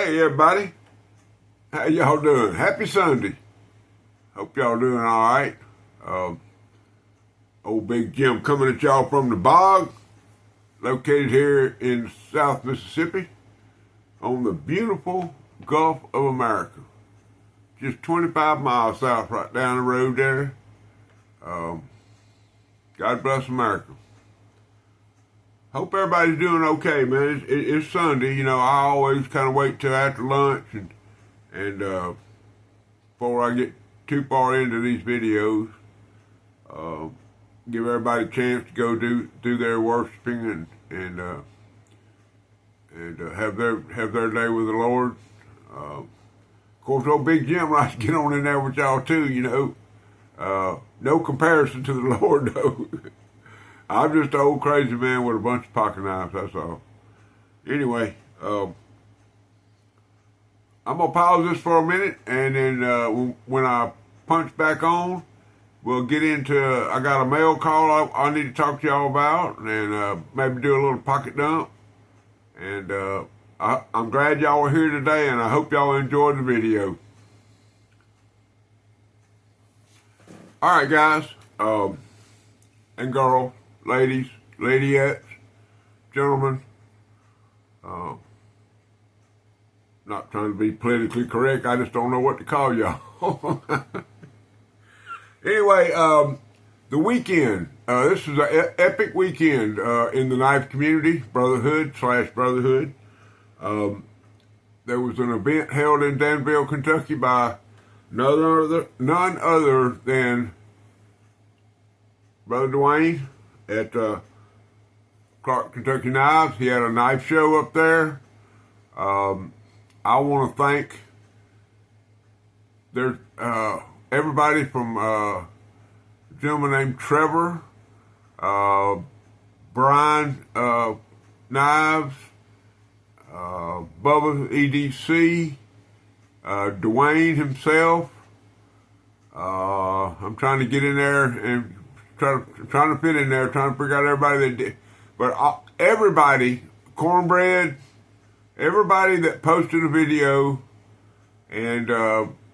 Hey everybody, how y'all doing? Happy Sunday. Hope y'all doing all right. Old Big Jim coming at y'all from the bog, located here in South Mississippi on the beautiful Gulf of America. Just 25 miles south right down the road there. God bless America. Hope everybody's doing okay, man. It's Sunday. You know, I always kind of wait till after lunch and before I get too far into these videos, give everybody a chance to go do their worshiping and have their day with the Lord. Of course, old Big Jim likes to get on in there with y'all too. You know, no comparison to the Lord though. I'm just an old crazy man with a bunch of pocket knives, that's all. Anyway, I'm going to pause this for a minute, and then when I punch back on, we'll get into, I got a mail call I need to talk to y'all about, and maybe do a little pocket dump. And I'm glad y'all are here today, and I hope y'all enjoyed the video. All right, guys, and girls. Ladies, ladyettes, gentlemen, not trying to be politically correct, I just don't know what to call y'all. Anyway, the weekend, this is an epic weekend in the knife community, brotherhood/brotherhood. There was an event held in Danville, Kentucky by none other than Brother Dwayne at Clark Kentucky Knives. He had a knife show up there. I want to thank everybody from a gentleman named Trevor, Brian Knives, Bubba EDC, Dwayne himself. I'm trying to get in there and trying to fit in there, trying to figure out everybody that did. But everybody, Cornbread, everybody that posted a video and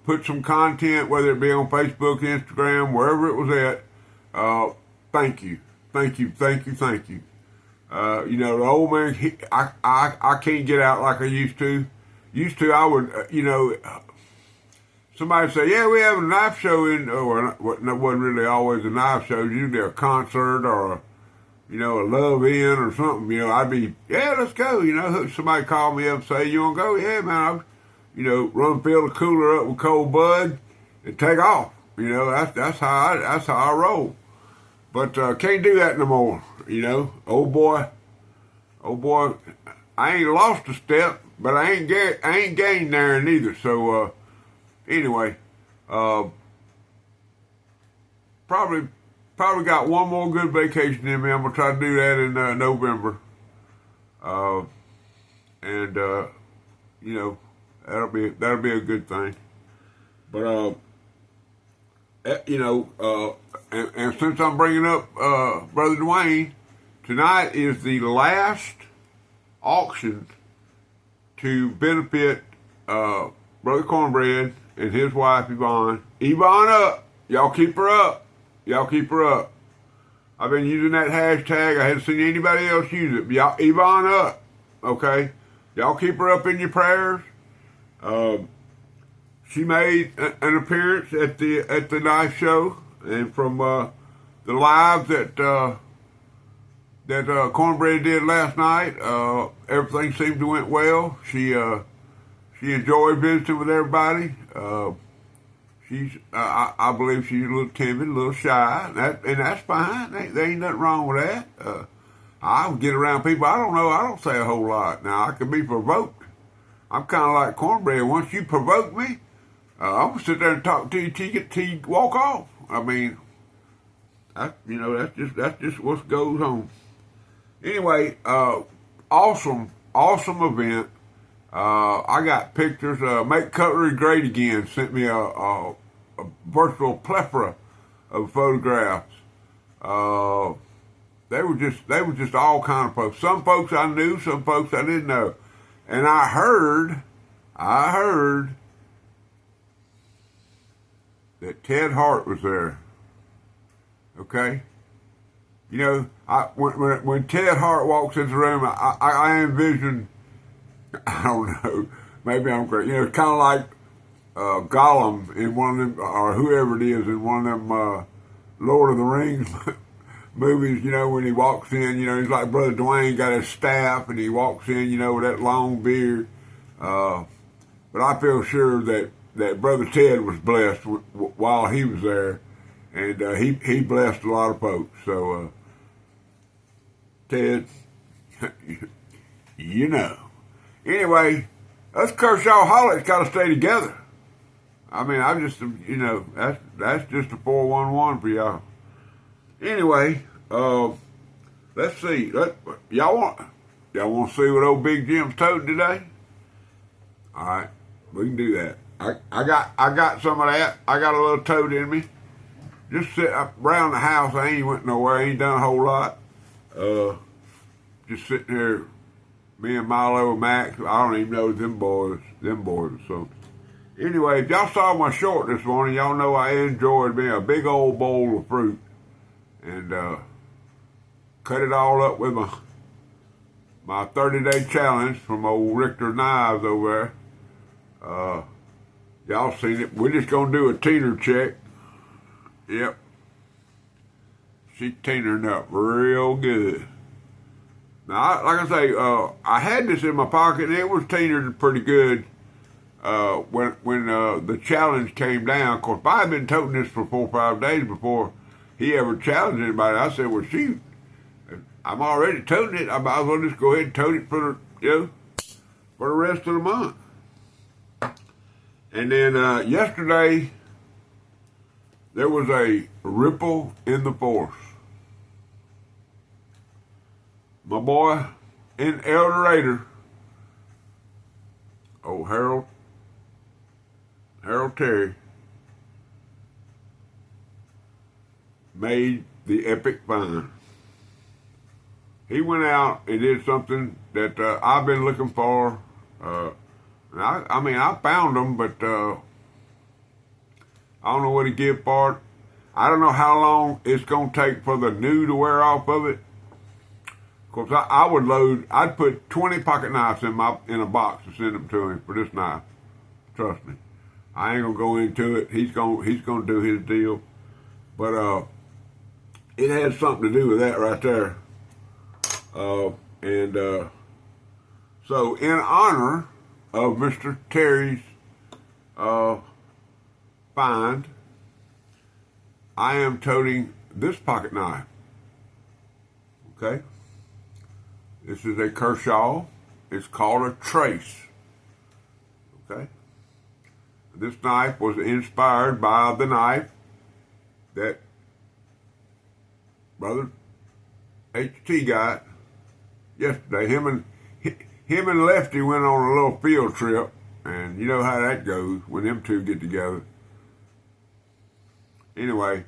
put some content, whether it be on Facebook, Instagram, wherever it was at, thank you. You know, the old man, I can't get out like I used to. I would, you know, somebody say, yeah, we have a knife show or it wasn't really always a knife show, usually a concert or, you know, a love-in or something, you know, I'd be, yeah, let's go, you know, somebody called me up and say, you want to go? Yeah, man, you know, fill the cooler up with cold bud and take off, you know, that's how I roll. But can't do that no more, you know, old boy, I ain't lost a step, but I ain't gained there neither, so, anyway, probably got one more good vacation in me. I'm gonna try to do that in November, and you know, that'll be a good thing. But you know, and since I'm bringing up Brother Dwayne, tonight is the last auction to benefit Brother Cornbread and his wife, Yvonne. Yvonne up! Y'all keep her up. I've been using that hashtag. I haven't seen anybody else use it. But y'all, Yvonne up, okay? Y'all keep her up in your prayers. She made an appearance at the knife show, and from the live that Cornbread did last night, everything seemed to went well. She enjoyed visiting with everybody. I believe she's a little timid, a little shy, and that's fine. There ain't nothing wrong with that. I get around people I don't know. I don't say a whole lot. Now, I can be provoked. I'm kind of like Cornbread. Once you provoke me, I'm gonna sit there and talk to you till you walk off. I mean, you know, that's just what goes on. Anyway, awesome event. I got pictures. Make Cutlery Great Again sent me a virtual plethora of photographs. They were just all kind of folks. Some folks I knew, some folks I didn't know. And I heard I heard that Ted Hart was there. Okay? You know, when Ted Hart walks into the room, I envision, I don't know, maybe I'm crazy. You know, it's kind of like Gollum in one of them, or whoever it is in one of them Lord of the Rings movies. You know, when he walks in, you know, he's like Brother Dwayne, got his staff, and he walks in, you know, with that long beard. But I feel sure that Brother Ted was blessed while he was there, and he blessed a lot of folks. So, Ted, you know. Anyway, us Kershaw Holics got to stay together. I mean, I just, you know, that's just a 411 for y'all. Anyway, let's see. Y'all want to see what old Big Jim's toting today? All right, we can do that. I got some of that. I got a little tote in me. Just sit up around the house. I ain't went nowhere. I ain't done a whole lot. Just sitting here, me and Milo and Max. I don't even know them boys or something. Anyway, if y'all saw my short this morning, y'all know I enjoyed being a big old bowl of fruit and cut it all up with my 30-day challenge from old Richter Knives over there. Y'all seen it. We're just gonna do a teener check. Yep. She teenering up real good. Now, like I say, I had this in my pocket and it was teenered pretty good when the challenge came down. Of course, I had been toting this for 4 or 5 days before he ever challenged anybody. I said, well, shoot, I'm already toting it. I might as well just go ahead and tote it for the rest of the month. And then yesterday, there was a ripple in the force. My boy in El Dorado, old Harold Terry, made the epic find. He went out and did something that I've been looking for. I mean, I found them, but I don't know what he give for it. I don't know how long it's going to take for the new to wear off of it. Of course, I'd put 20 pocket knives in a box to send them to him for this knife. Trust me. I ain't going to go into it. He's going to do his deal. But it has something to do with that right there. So in honor of Mr. Terry's find, I am toting this pocket knife. Okay? This is a Kershaw. It's called a Trace. Okay? This knife was inspired by the knife that Brother HT got yesterday. Him and Lefty went on a little field trip, and you know how that goes when them two get together. Anyway,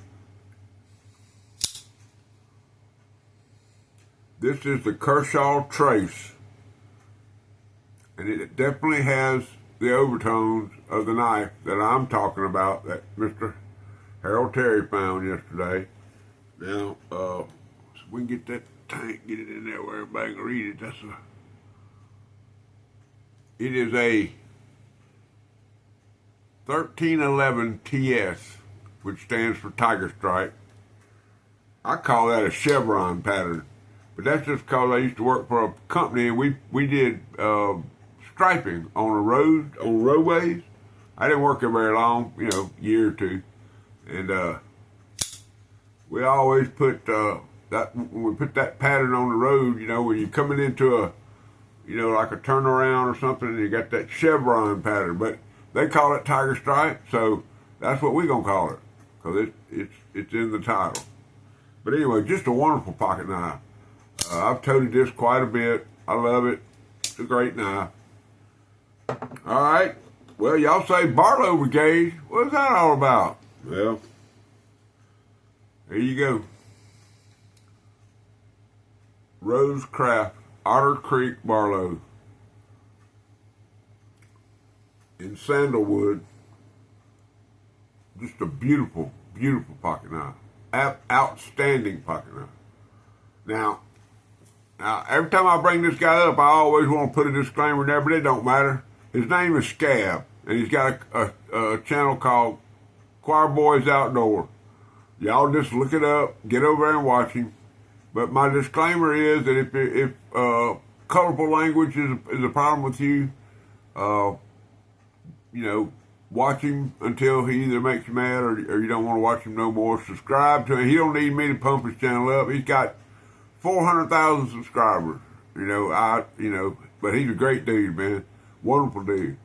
this is the Kershaw Trace, and it definitely has the overtones of the knife that I'm talking about that Mr. Harold Terry found yesterday. Now, so we can get that tank, get it in there where everybody can read it. It is a 1311 TS, which stands for Tiger Stripe. I call that a chevron pattern, but that's just because I used to work for a company and we did striping on roadways. I didn't work there very long, year or two, and we always put that when we put that pattern on the road. When you're coming into a like a turnaround or something, and you got that chevron pattern, but they call it Tiger Stripe, so that's what we're gonna call it because it's in the title. But anyway, just a wonderful pocket knife. I've toted this quite a bit. I love it. It's a great knife. All right. Well, y'all say Barlow Brigade. What is that all about? Well, there you go. Rose Craft, Otter Creek, Barlow. in sandalwood. Just a beautiful, beautiful pocket knife. Outstanding pocket knife. Now, every time I bring this guy up, I always want to put a disclaimer there, but it don't matter. His name is Scab, and he's got a channel called Choir Boys Outdoor. Y'all just look it up, get over there and watch him. But my disclaimer is that if colorful language is a problem with you, watch him until he either makes you mad or you don't want to watch him no more. Subscribe to him. He don't need me to pump his channel up. He's got 400,000 subscribers. But he's a great dude, man. Wonderful dude.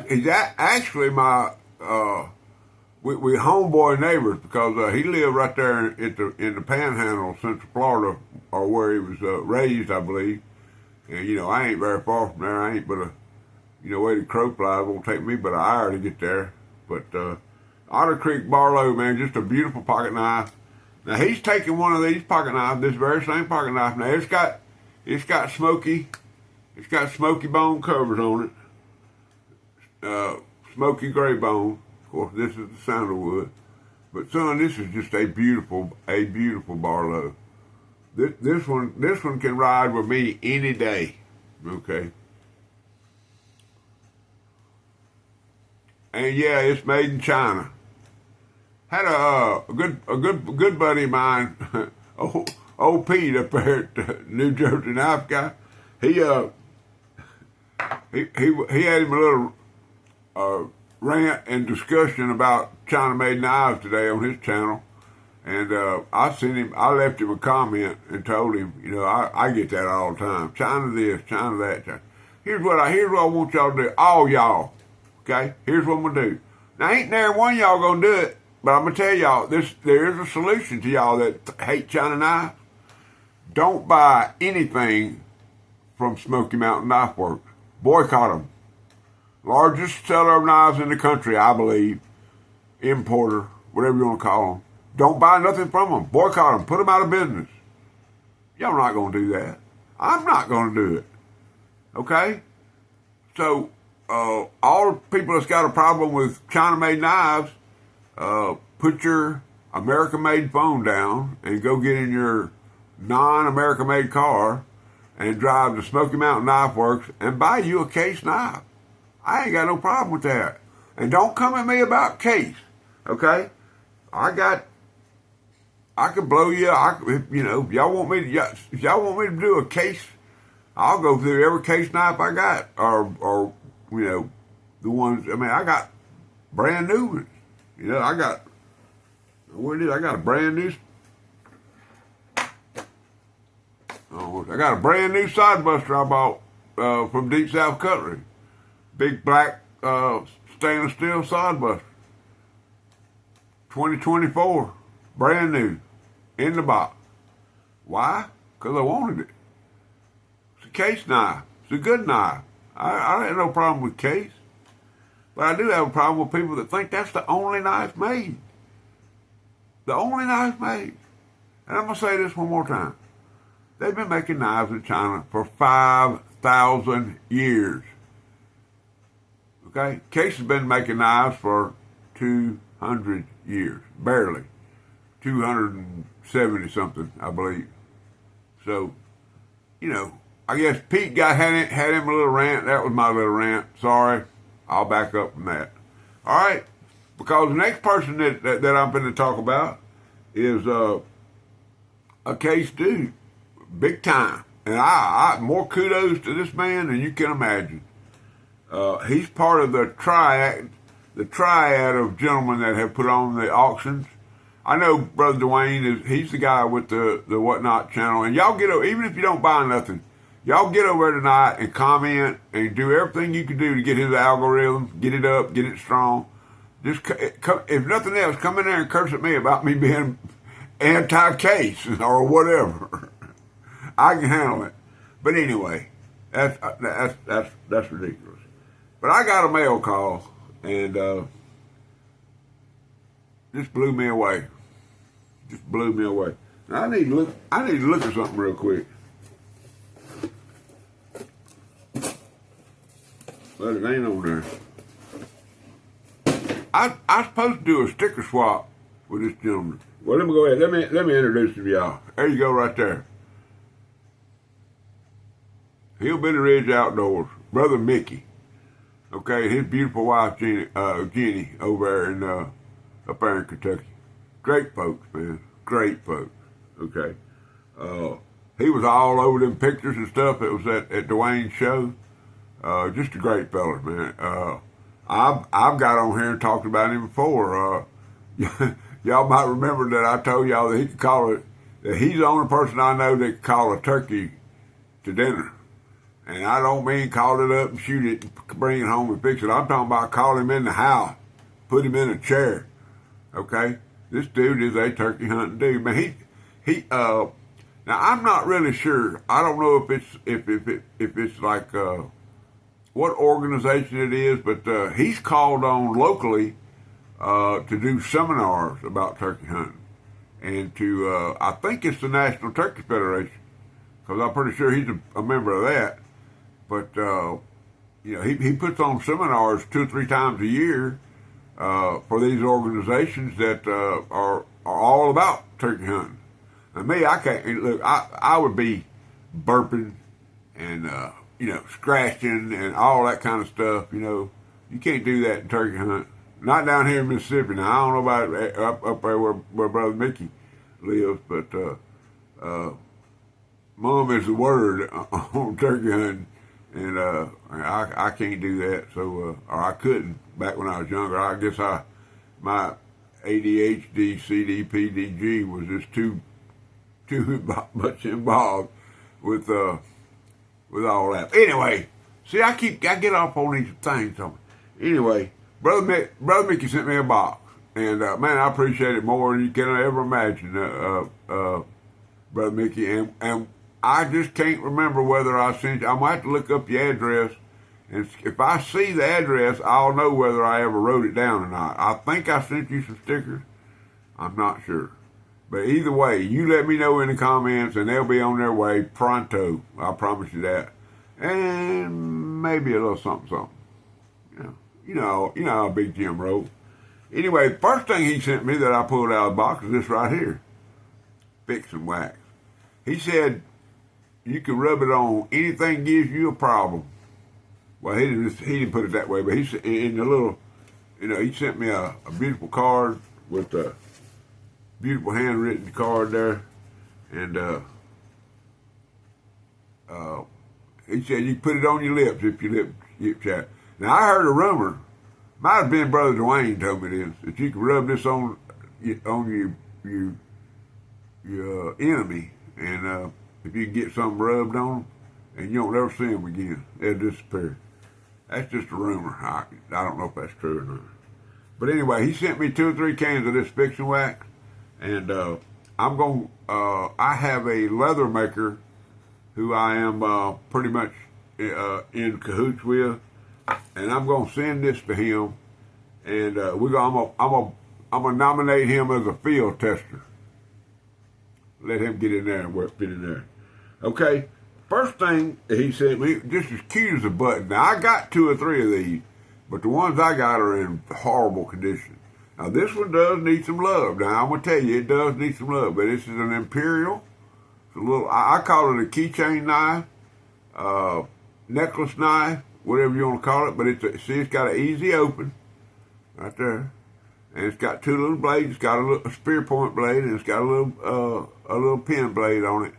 He's actually my we homeboy neighbors because he lived right there in the Panhandle of Central Florida, or where he was raised, I believe. And I ain't very far from there. I ain't but way the crow flies. It won't take me but an hour to get there. But Otter Creek Barlow, man, just a beautiful pocket knife. Now he's taking one of these pocket knives, this very same pocket knife. Now it's got smoky bone covers on it, smoky gray bone. Of course, this is the sandalwood. But son, this is just a beautiful Barlow. This one can ride with me any day. Okay. And yeah, it's made in China. Had a good buddy of mine, old Pete up there at New Jersey Knife Guy. He had him a little rant and discussion about China-made knives today on his channel, and I left him a comment and told him, I get that all the time. China this, China that. China. Here's what I want y'all to do, all y'all. Okay, here's what I'm gonna do. Now ain't there one of y'all gonna do it, but I'm gonna tell y'all there is a solution to y'all that hate China knives. Don't buy anything from Smoky Mountain Knife Works. Boycott them. Largest seller of knives in the country, I believe. Importer, whatever you want to call them. Don't buy nothing from them. Boycott them. Put them out of business. Y'all not going to do that. I'm not going to do it. Okay? So, all the people that's got a problem with China-made knives, put your American-made phone down and go get in your non-American-made car and drive to Smoky Mountain Knife Works and buy you a case knife. I ain't got no problem with that. And don't come at me about case, okay? I could blow you. If y'all want me to do a case, I'll go through every case knife I got, or the ones. I mean, I got brand new ones. I got a brand new. I got a brand new sidebuster I bought from Deep South Cutlery. Big black stainless steel sidebuster. 2024. Brand new. In the box. Why? Because I wanted it. It's a case knife. It's a good knife. I have no problem with case. But I do have a problem with people that think that's the only knife made. The only knife made. And I'm going to say this one more time. They've been making knives in China for 5,000 years. Okay? Case has been making knives for 200 years. Barely. 270 something, I believe. So, I guess Pete had him a little rant. That was my little rant. Sorry. I'll back up from that. All right? Because the next person that I'm going to talk about is a case dude. Big time. And I more kudos to this man than you can imagine. He's part of the triad of gentlemen that have put on the auctions. I know Brother Dwayne he's the guy with the Whatnot channel. And y'all get over, even if you don't buy nothing, y'all get over there tonight and comment and do everything you can do to get his algorithm, get it up, get it strong. Just, if nothing else, come in there and curse at me about me being anti-case or whatever. I can handle it. But anyway, that's ridiculous. But I got a mail call and just blew me away. Just blew me away. Now I need to look at something real quick. But it ain't on there. I supposed to do a sticker swap with this gentleman. Well, let me go ahead. Let me introduce him to y'all. There you go, right there. Hillbilly Ridge Outdoors, Brother Mickey. Okay, his beautiful wife Jenny over there in up there in Kentucky. Great folks, man. Great folks. Okay. He was all over them pictures and stuff. It was at Dwayne's show. Just a great fella, man. I've got on here and talked about him before. Y'all might remember that I told y'all that he could call it. That he's the only person I know that could call a turkey to dinner. And I don't mean call it up and shoot it, and bring it home and fix it. I'm talking about call him in the house, put him in a chair. Okay, this dude is a turkey hunting dude. Man, now I'm not really sure. I don't know if it's like what organization it is, but he's called on locally to do seminars about turkey hunting, and to I think it's the National Turkey Federation, because I'm pretty sure he's a member of that. But he puts on seminars 2 or 3 times a year for these organizations that are all about turkey hunting. And me, I can't look. I would be burping and scratching and all that kind of stuff. You can't do that in turkey hunt. Not down here in Mississippi. Now I don't know about it up there where Brother Mickey lives, but mom is the word on turkey hunting. And I can't do that, so or I couldn't back when I was younger. I guess my ADHD, CDPDG was just too much involved with all that. Anyway, see, I get off on these things. Anyway, Brother Mickey sent me a box, and man, I appreciate it more than you can ever imagine, Brother Mickey, and I just can't remember whether I sent you. I might have to look up your address, and if I see the address, I'll know whether I ever wrote it down or not. I think I sent you some stickers. I'm not sure. But either way, you let me know in the comments, and they'll be on their way pronto. I promise you that. And maybe a little something. You know how Big Jim rolls. Anyway, first thing he sent me that I pulled out of the box is this right here. Fix and wax. He said, you can rub it on anything gives you a problem. Well, he didn't put it that way, but he said in the little, he sent me a beautiful card with a beautiful handwritten card there, and he said you put it on your lips if your lip chat. Now I heard a rumor, might have been Brother Dwayne told me this, that you can rub this on your enemy, and if you can get something rubbed on them, and you don't ever see them again, they'll disappear. That's just a rumor. I don't know if that's true or not. But anyway, he sent me 2 or 3 cans of this Fix and Wax, and I have a leather maker who I am pretty much in cahoots with, and I'm gonna send this to him, and I'm gonna nominate him as a field tester. Let him get in there and fit in there. Okay, first thing he sent me, just as cute as a button. Now, I got 2 or 3 of these, but the ones I got are in horrible condition. Now, this one does need some love. Now, I'm going to tell you, it does need some love, but this is an Imperial. It's a little, I call it a keychain knife, necklace knife, whatever you want to call it, but it's got an easy open right there. And it's got 2 little blades. It's got a spear point blade, and it's got a little pin blade on it.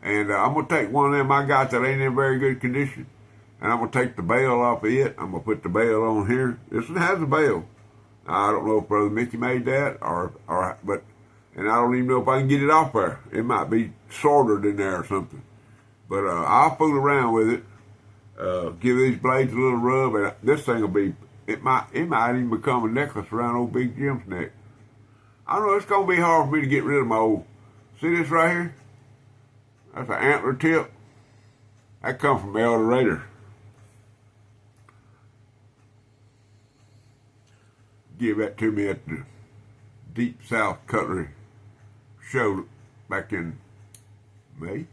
And I'm going to take one of them I got that ain't in very good condition, and I'm going to take the bail off of it. I'm going to put the bail on here. This one has a bail. Now, I don't know if Brother Mickey made that, and I don't even know if I can get it off there. It might be soldered in there or something. But I'll fool around with it, give these blades a little rub, and this thing will be, it might even become a necklace around old Big Jim's neck. I don't know, it's going to be hard for me to get rid of my old, see this right here? That's an antler tip. That comes from El Dorado. Give that to me at the Deep South Cutlery show back in May,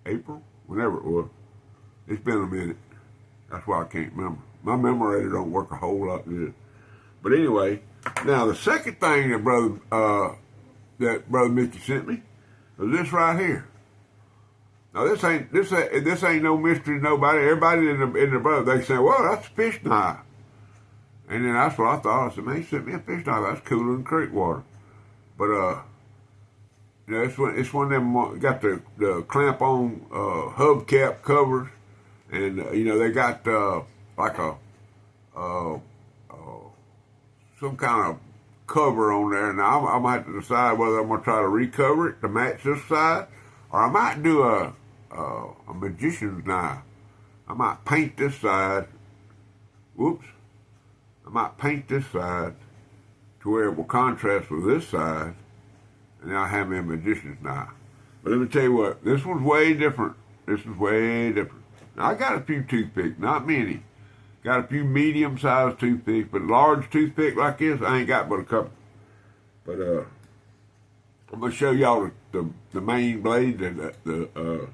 April, whenever it was. It's been a minute. That's why I can't remember. My memory don't work a whole lot good. But anyway, now the second thing that Brother Mickey sent me was this right here. Now this ain't no mystery to nobody. Everybody in the boat, they say, well, that's a fish knife. And then that's what I thought. I said, man, he sent me a fish knife. That's cooler than creek water. But you know, it's one of them got the clamp on hubcap covers, and you know they got like a some kind of cover on there. Now I'm gonna have to decide whether I'm gonna try to recover it to match this side, or I might do a magician's knife. I might paint this side. Whoops. I might paint this side to where it will contrast with this side, and then I'll have me a magician's knife. But let me tell you what, this one's way different. This is way different. Now, I got a few toothpicks, not many. Got a few medium-sized toothpicks, but large toothpick like this, I ain't got but a couple. But I'm gonna show y'all the main blade, the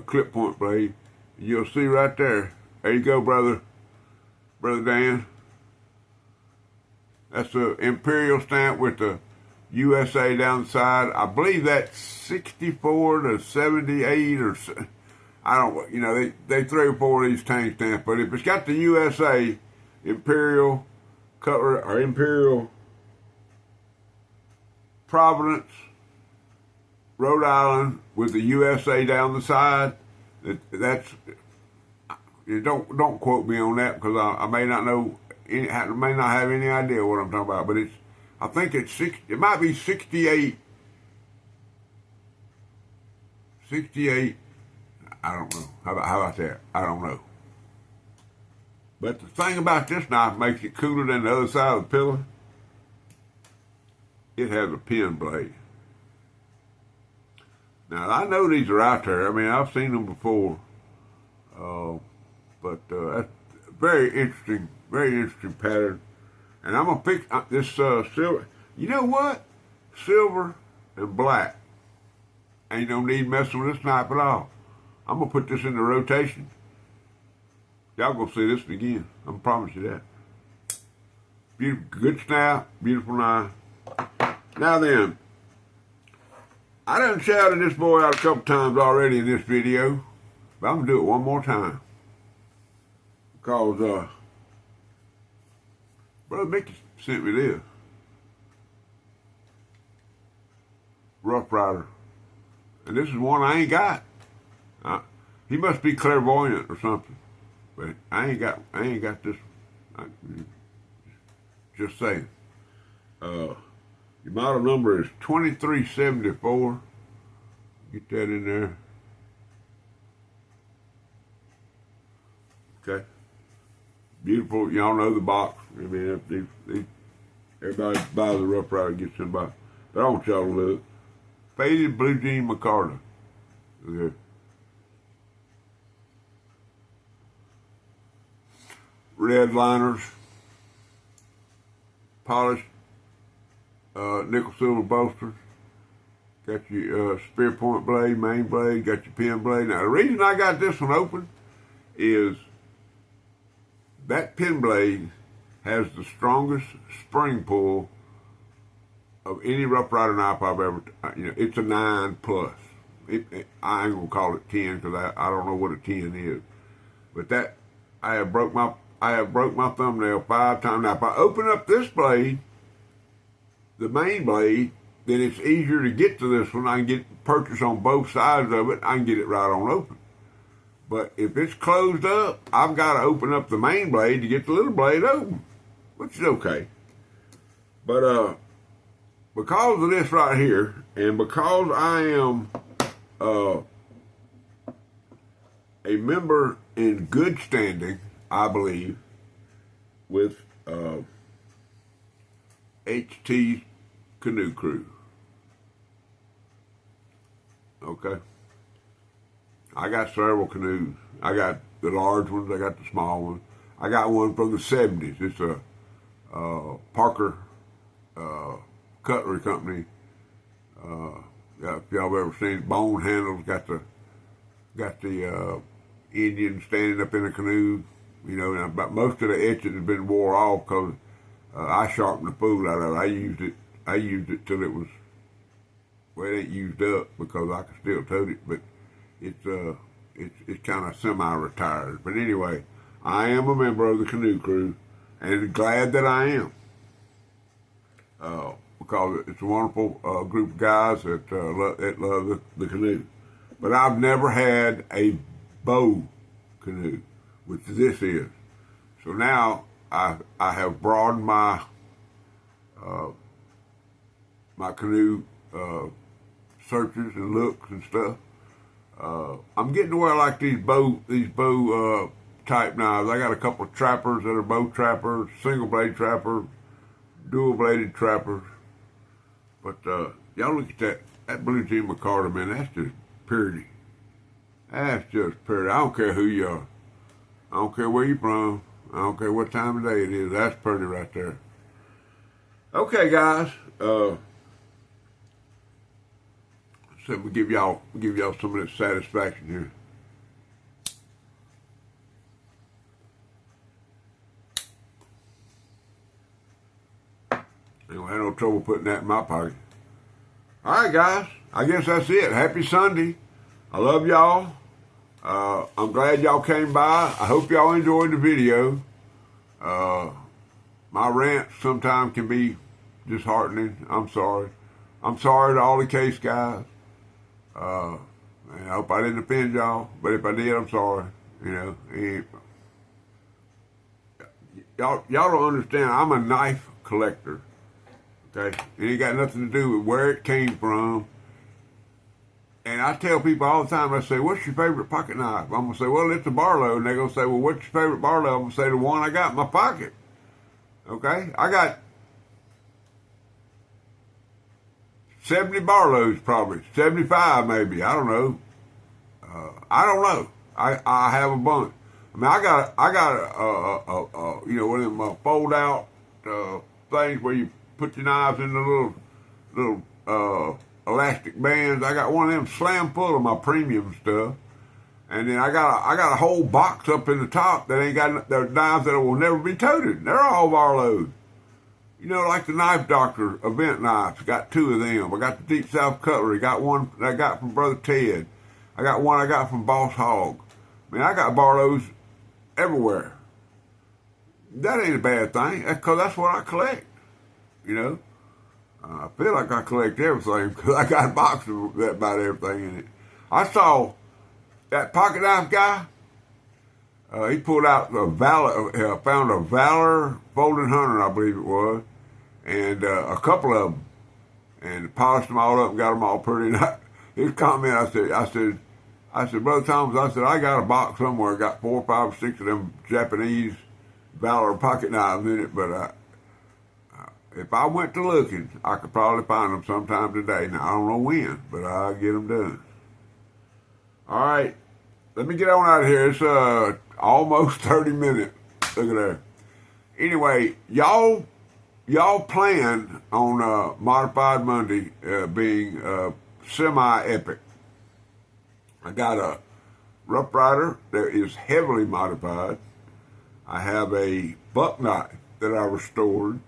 clip point blade. You'll see right there. There you go, brother Dan. That's the Imperial stamp with the USA down the side. I believe that's 64 to 78 or I don't. You know, they 3 or 4 of these tank stamps, but if it's got the USA Imperial Cutler or Imperial Providence, Rhode Island with the USA down the side. That's, you don't quote me on that because I may not know, may not have any idea what I'm talking about. But I think it's it might be 68. 68. I don't know. How about that? I don't know. But the thing about this knife makes it cooler than the other side of the pillar. It has a pen blade. Now, I know these are out there. I mean, I've seen them before. But that's very interesting pattern. And I'm going to pick this silver. You know what? Silver and black. Ain't no need messing with this knife at all. I'm going to put this into rotation. Y'all going to see this again. I can promise you that. Beautiful, good snap, beautiful knife. Now then, I done shouted this boy out a couple times already in this video, but I'm going to do it one more time. Because Brother Mickey sent me this. Rough Rider. And this is one I ain't got. He must be clairvoyant or something. But I ain't got this. Just saying. Your model number is 2374. Get that in there. Okay. Beautiful. Y'all know the box. I mean, everybody buys the Rough Rider gets in the box. But I want y'all to look. Faded blue jean micarta. Okay. Red liners. Polished nickel silver bolsters. Got your spear point blade, main blade, got your pin blade. Now the reason I got this one open is that pin blade has the strongest spring pull of any Rough Rider knife I've ever, it's a 9 plus. I ain't gonna call it 10 because I don't know what a 10 is. But that, I have broke my thumbnail 5 times. Now if I open up this blade, the main blade, then it's easier to get to this one. I can get purchase on both sides of it. I can get it right on open. But if it's closed up, I've got to open up the main blade to get the little blade open, which is okay. But because of this right here, and because I am a member in good standing, I believe, with HT's Canoe Crew. Okay. I got several canoes. I got the large ones. I got the small ones. I got one from the 70s. It's a Parker Cutlery Company. If y'all have ever seen it, bone handles. Got the Indian standing up in a canoe. You know, and but most of the etching has been wore off because I sharpened the fool out of it. I used it till it was, well, it ain't used up because I can still tote it, but it's kind of semi-retired. But anyway, I am a member of the canoe crew, and glad that I am, because it's a wonderful group of guys that love the canoe. But I've never had a bow canoe, which this is. So now I have broadened my my canoe searches and looks and stuff. I'm getting to where I like these bow type knives. I got a couple of trappers that are bow trappers, single blade trappers, dual bladed trappers. But y'all look at that blue Jim McCarter, man. That's just purity. That's just purity. I don't care who you are. I don't care where you're from. I don't care what time of day it is. That's pretty right there. Okay, guys. So we'll give y'all some of this satisfaction here. Anyway, I had no trouble putting that in my pocket. All right, guys. I guess that's it. Happy Sunday. I love y'all. I'm glad y'all came by. I hope y'all enjoyed the video. My rants sometimes can be disheartening. I'm sorry. I'm sorry to all the case guys. And I hope I didn't offend y'all, but if I did, I'm sorry. You know, y'all don't understand. I'm a knife collector. Okay, it ain't got nothing to do with where it came from. And I tell people all the time, I say, what's your favorite pocket knife? I'm going to say, well, it's a Barlow. And they're going to say, well, what's your favorite Barlow? I'm going to say, the one I got in my pocket. Okay? I got 70 Barlows probably, 75 maybe. I don't know. I don't know. I have a bunch. I mean, I got you know, one of them fold out things where you put your knives in the little elastic bands. I got one of them slam full of my premium stuff, and then I got a whole box up in the top that ain't got the knives that will never be toted. They're all Barlows. You know, like the Knife Doctor event knives. Got two of them. I got the Deep South Cutlery. Got one that I got from Brother Ted. I got one I got from Boss Hog. I mean, I got Barlows everywhere. That ain't a bad thing, because that's what I collect. You know, I feel like I collect everything because I got a box of about everything in it. I saw that pocket knife guy. He pulled out the Valor, found a Valor Folding 100, I believe it was, and a couple of them, and polished them all up and got them all pretty. And his comment, I said, Brother Thomas, I said, I got a box somewhere, got 4, 5, 6 of them Japanese Valor pocket knives in it, but if I went to looking, I could probably find them sometime today. Now, I don't know when, but I'll get them done. All right. Let me get on out of here. It's almost 30 minutes. Look at that. Anyway, y'all plan on Modified Monday being semi-epic. I got a Rough Rider that is heavily modified. I have a buck knife that I restored.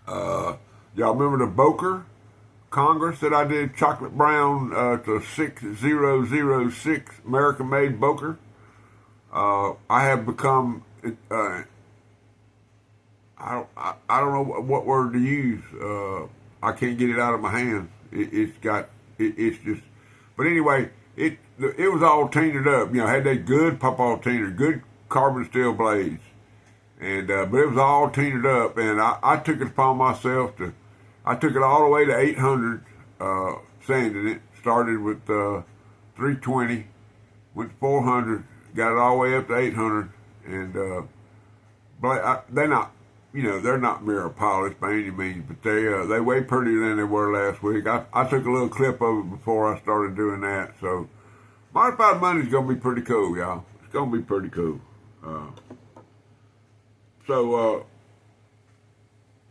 Y'all remember the Boker Congress that I did, chocolate brown to 6006 American-made Boker? I have become, I don't know what word to use. I can't get it out of my hands. It's just, but anyway, it was all tinted up. You know, had that good pop-all tinted, good carbon steel blades. And but it was all tinted up, and I took it upon myself I took it all the way to 800, sanding it. Started with 320, went to 400, got it all the way up to 800, and but they're not, you know, they're not mirror polished by any means, but they way prettier than they were last week. I took a little clip of it before I started doing that, so Modified Monday's gonna be pretty cool, y'all. It's gonna be pretty cool. So,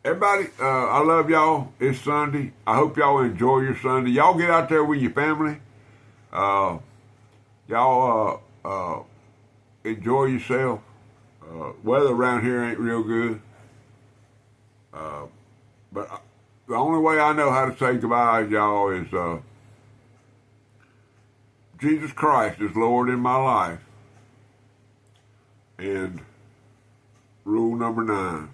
everybody, I love y'all. It's Sunday. I hope y'all enjoy your Sunday. Y'all get out there with your family. Y'all enjoy yourself. Weather around here ain't real good. But the only way I know how to say goodbye, y'all, is Jesus Christ is Lord in my life. And rule number 9.